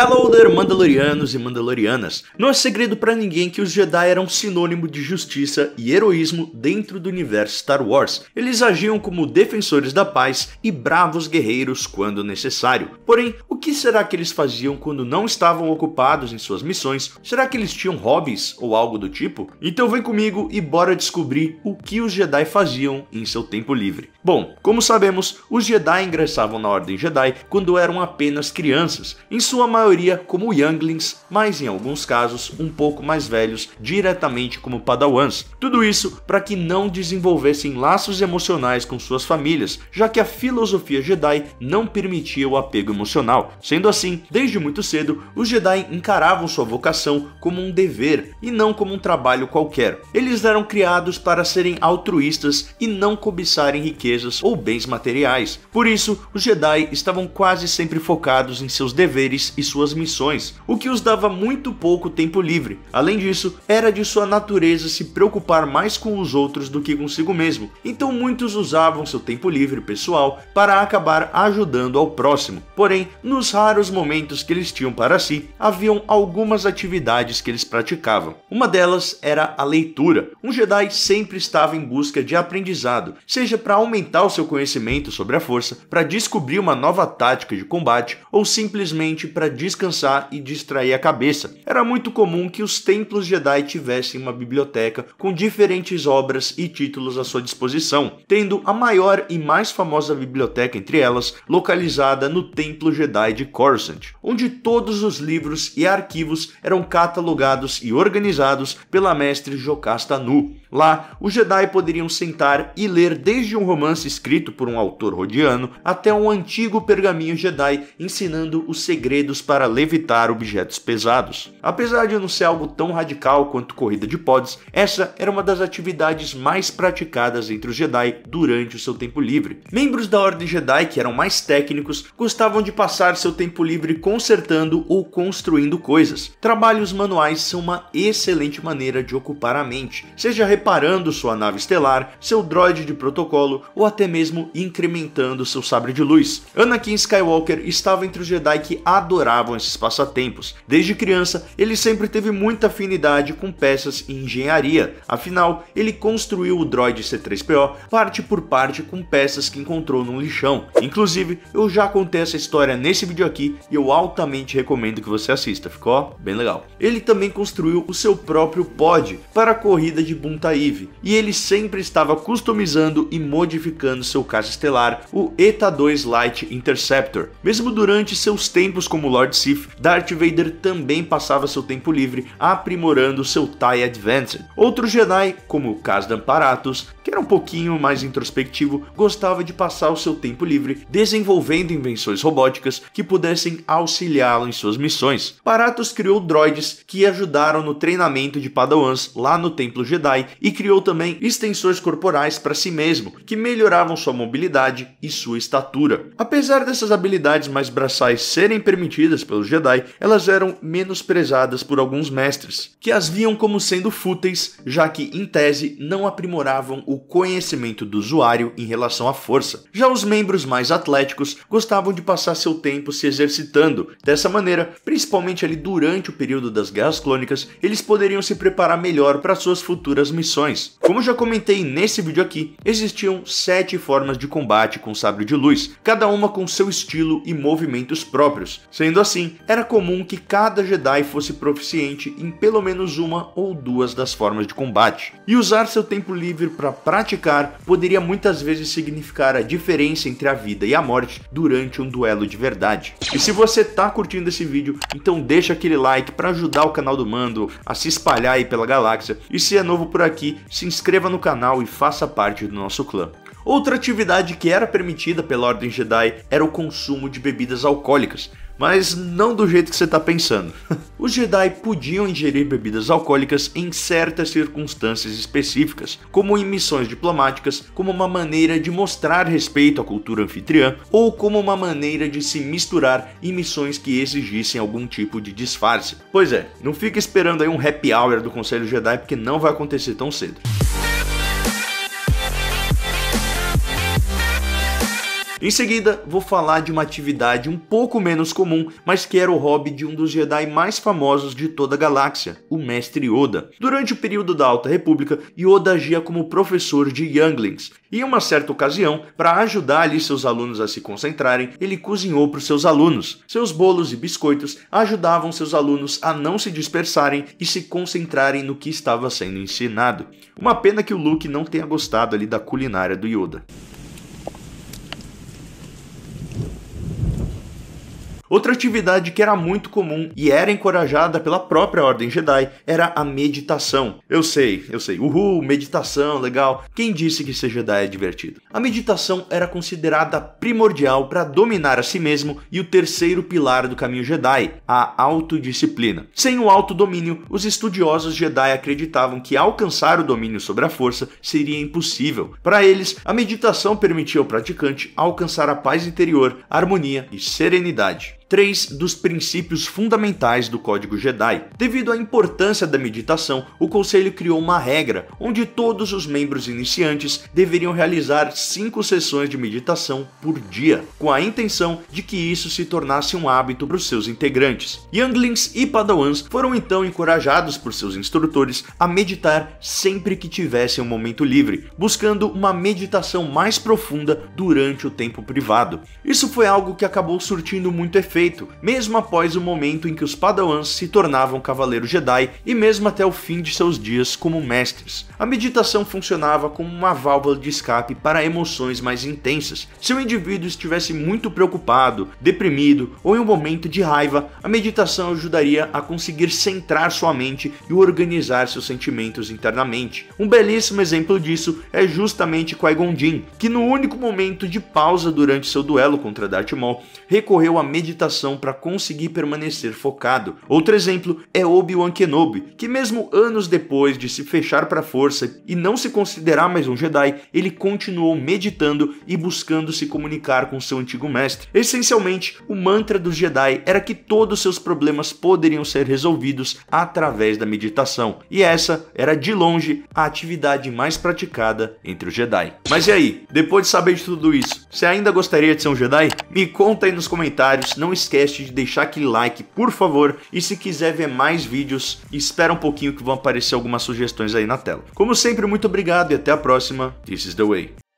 Hello there, Mandalorianos e Mandalorianas! Não é segredo pra ninguém que os Jedi eram sinônimo de justiça e heroísmo dentro do universo Star Wars. Eles agiam como defensores da paz e bravos guerreiros quando necessário. Porém, o que será que eles faziam quando não estavam ocupados em suas missões? Será que eles tinham hobbies ou algo do tipo? Então vem comigo e bora descobrir o que os Jedi faziam em seu tempo livre. Bom, como sabemos, os Jedi ingressavam na Ordem Jedi quando eram apenas crianças, em sua maioria como younglings, mas em alguns casos um pouco mais velhos, diretamente como padawans. Tudo isso para que não desenvolvessem laços emocionais com suas famílias, já que a filosofia Jedi não permitia o apego emocional. Sendo assim, desde muito cedo, os Jedi encaravam sua vocação como um dever e não como um trabalho qualquer. Eles eram criados para serem altruístas e não cobiçarem riquezas ou bens materiais. Por isso, os Jedi estavam quase sempre focados em seus deveres e suas missões, o que os dava muito pouco tempo livre. Além disso, era de sua natureza se preocupar mais com os outros do que consigo mesmo, então muitos usavam seu tempo livre pessoal para acabar ajudando ao próximo. Porém, nos raros momentos que eles tinham para si, haviam algumas atividades que eles praticavam. Uma delas era a leitura. Um Jedi sempre estava em busca de aprendizado, seja para aumentar o seu conhecimento sobre a força, para descobrir uma nova tática de combate ou simplesmente para descansar e distrair a cabeça. Era muito comum que os templos Jedi tivessem uma biblioteca com diferentes obras e títulos à sua disposição, tendo a maior e mais famosa biblioteca entre elas localizada no Templo Jedi de Coruscant, onde todos os livros e arquivos eram catalogados e organizados pela mestre Jocasta Nu. Lá, os Jedi poderiam sentar e ler desde um romance escrito por um autor rodiano até um antigo pergaminho Jedi ensinando os segredos para levitar objetos pesados. Apesar de não ser algo tão radical quanto corrida de pods, essa era uma das atividades mais praticadas entre os Jedi durante o seu tempo livre. Membros da Ordem Jedi que eram mais técnicos gostavam de passar seu tempo livre consertando ou construindo coisas. Trabalhos manuais são uma excelente maneira de ocupar a mente, seja reparando sua nave estelar, seu droide de protocolo ou até mesmo incrementando seu sabre de luz. Anakin Skywalker estava entre os Jedi que adoravam esses passatempos. Desde criança, ele sempre teve muita afinidade com peças e engenharia. Afinal, ele construiu o droide C-3PO parte por parte com peças que encontrou num lixão. Inclusive, eu já contei essa história nesse vídeo aqui e eu altamente recomendo que você assista, ficou bem legal. Ele também construiu o seu próprio pod para a corrida de Buntaev, e ele sempre estava customizando e modificando seu caça estelar, o ETA-2 Light Interceptor. Mesmo durante seus tempos como Lord Sith, Darth Vader também passava seu tempo livre aprimorando seu TIE Advanced. Outros Jedi, como Kazdan Paratus, que era um pouquinho mais introspectivo, gostava de passar o seu tempo livre desenvolvendo invenções robóticas que pudessem auxiliá-lo em suas missões. Paratus criou droids que ajudaram no treinamento de padawans lá no Templo Jedi e criou também extensões corporais para si mesmo, que melhoravam sua mobilidade e sua estatura. Apesar dessas habilidades mais braçais serem permitidas pelos Jedi, elas eram menosprezadas por alguns mestres, que as viam como sendo fúteis, já que, em tese, não aprimoravam o conhecimento do usuário em relação à força. Já os membros mais atléticos gostavam de passar seu tempo se exercitando. Dessa maneira, principalmente ali durante o período das Guerras Clônicas, eles poderiam se preparar melhor para suas futuras missões. Como já comentei nesse vídeo aqui, existiam 7 formas de combate com sabre de luz, cada uma com seu estilo e movimentos próprios. Sendo assim, era comum que cada Jedi fosse proficiente em pelo menos uma ou duas das formas de combate. E usar seu tempo livre para praticar poderia muitas vezes significar a diferença entre a vida e a morte durante um duelo de verdade. E se você tá curtindo esse vídeo, então deixa aquele like para ajudar o canal do Mando a se espalhar aí pela galáxia. E se é novo por aqui, se inscreva no canal e faça parte do nosso clã. Outra atividade que era permitida pela Ordem Jedi era o consumo de bebidas alcoólicas, mas não do jeito que você está pensando. Os Jedi podiam ingerir bebidas alcoólicas em certas circunstâncias específicas, como em missões diplomáticas, como uma maneira de mostrar respeito à cultura anfitriã, ou como uma maneira de se misturar em missões que exigissem algum tipo de disfarce. Pois é, não fica esperando aí um happy hour do Conselho Jedi, porque não vai acontecer tão cedo. Em seguida, vou falar de uma atividade um pouco menos comum, mas que era o hobby de um dos Jedi mais famosos de toda a galáxia, o Mestre Yoda. Durante o período da Alta República, Yoda agia como professor de younglings. E em uma certa ocasião, para ajudar ali seus alunos a se concentrarem, ele cozinhou para os seus alunos. Seus bolos e biscoitos ajudavam seus alunos a não se dispersarem e se concentrarem no que estava sendo ensinado. Uma pena que o Luke não tenha gostado ali da culinária do Yoda. Outra atividade que era muito comum e era encorajada pela própria Ordem Jedi era a meditação. Eu sei, uhul, meditação, legal. Quem disse que ser Jedi é divertido? A meditação era considerada primordial para dominar a si mesmo e o terceiro pilar do caminho Jedi, a autodisciplina. Sem o autodomínio, os estudiosos Jedi acreditavam que alcançar o domínio sobre a força seria impossível. Para eles, a meditação permitia ao praticante alcançar a paz interior, harmonia e serenidade. 3 dos princípios fundamentais do Código Jedi. Devido à importância da meditação, o Conselho criou uma regra onde todos os membros iniciantes deveriam realizar 5 sessões de meditação por dia, com a intenção de que isso se tornasse um hábito para os seus integrantes. Younglings e Padawans foram então encorajados por seus instrutores a meditar sempre que tivessem um momento livre, buscando uma meditação mais profunda durante o tempo privado. Isso foi algo que acabou surtindo muito efeito, mesmo após o momento em que os Padawans se tornavam Cavaleiros Jedi e mesmo até o fim de seus dias como mestres. A meditação funcionava como uma válvula de escape para emoções mais intensas. Se o indivíduo estivesse muito preocupado, deprimido ou em um momento de raiva, a meditação ajudaria a conseguir centrar sua mente e organizar seus sentimentos internamente. Um belíssimo exemplo disso é justamente Qui-Gon Jinn, que no único momento de pausa durante seu duelo contra Darth Maul, recorreu à meditação para conseguir permanecer focado. Outro exemplo é Obi-Wan Kenobi, que mesmo anos depois de se fechar para a força e não se considerar mais um Jedi, ele continuou meditando e buscando se comunicar com seu antigo mestre. Essencialmente, o mantra dos Jedi era que todos seus problemas poderiam ser resolvidos através da meditação, e essa era de longe a atividade mais praticada entre os Jedi. Mas e aí? Depois de saber de tudo isso, você ainda gostaria de ser um Jedi? Me conta aí nos comentários, não esquece de deixar aquele like, por favor, e se quiser ver mais vídeos, espera um pouquinho que vão aparecer algumas sugestões aí na tela. Como sempre, muito obrigado e até a próxima. This is the way.